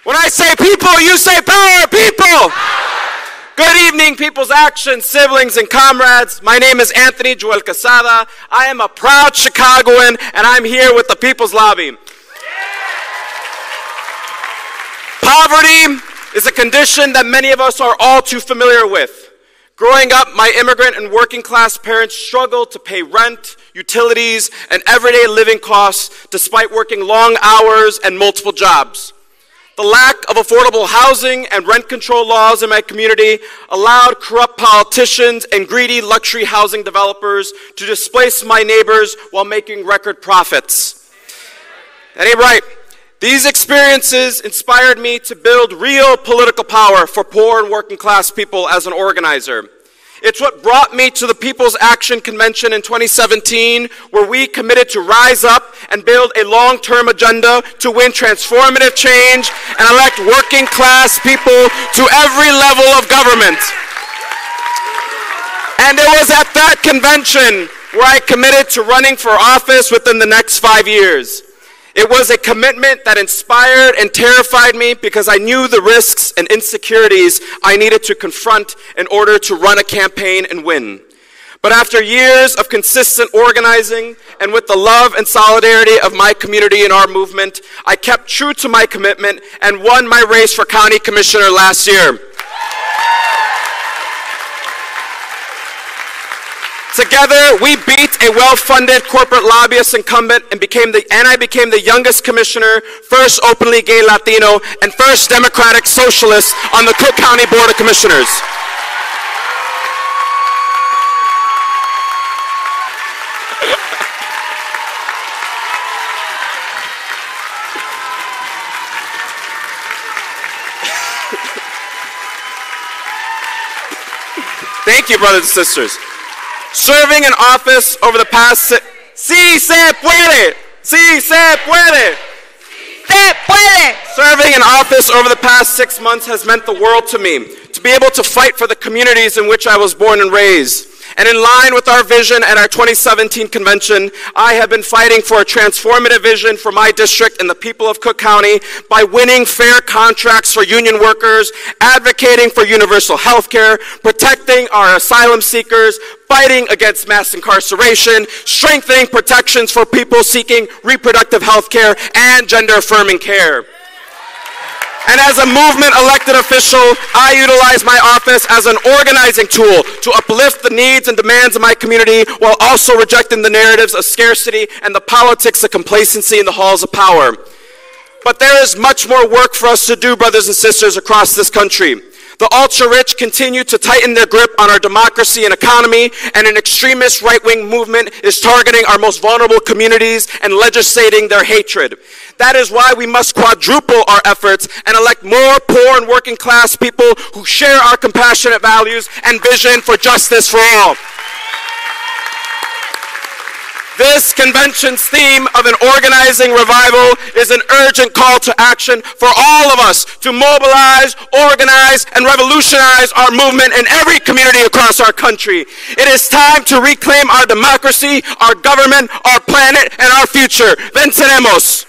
When I say people, you say power, people! Good evening, People's Action, siblings and comrades. My name is Anthony Joel Quezada. I am a proud Chicagoan, and I'm here with the People's Lobby. Poverty is a condition that many of us are all too familiar with. Growing up, my immigrant and working class parents struggled to pay rent, utilities, and everyday living costs despite working long hours and multiple jobs. The lack of affordable housing and rent control laws in my community allowed corrupt politicians and greedy luxury housing developers to displace my neighbors while making record profits. That ain't right. These experiences inspired me to build real political power for poor and working class people as an organizer. It's what brought me to the People's Action Convention in 2017, where we committed to rise up and build a long-term agenda to win transformative change and elect working class people to every level of government. And it was at that convention where I committed to running for office within the next 5 years. It was a commitment that inspired and terrified me because I knew the risks and insecurities I needed to confront in order to run a campaign and win. But after years of consistent organizing and with the love and solidarity of my community and our movement, I kept true to my commitment and won my race for county commissioner last year. Together, we beat a well-funded corporate lobbyist incumbent and I became the youngest commissioner, first openly gay Latino, and first Democratic Socialist on the Cook County Board of Commissioners. Thank you, brothers and sisters. Serving in office over the past Sí se puede! Sí se puede! Se puede! Serving in office over the past 6 months has meant the world to me, to be able to fight for the communities in which I was born and raised. And in line with our vision at our 2017 convention, I have been fighting for a transformative vision for my district and the people of Cook County by winning fair contracts for union workers, advocating for universal health care, protecting our asylum seekers, fighting against mass incarceration, strengthening protections for people seeking reproductive health care and gender-affirming care. And as a movement elected official, I utilize my office as an organizing tool to uplift the needs and demands of my community while also rejecting the narratives of scarcity and the politics of complacency in the halls of power. But there is much more work for us to do, brothers and sisters, across this country. The ultra-rich continue to tighten their grip on our democracy and economy, and an extremist right-wing movement is targeting our most vulnerable communities and legislating their hatred. That is why we must quadruple our efforts and elect more poor and working class people who share our compassionate values and vision for justice for all. This convention's theme of an organizing revival is an urgent call to action for all of us to mobilize, organize, and revolutionize our movement in every community across our country. It is time to reclaim our democracy, our government, our planet, and our future. Venceremos.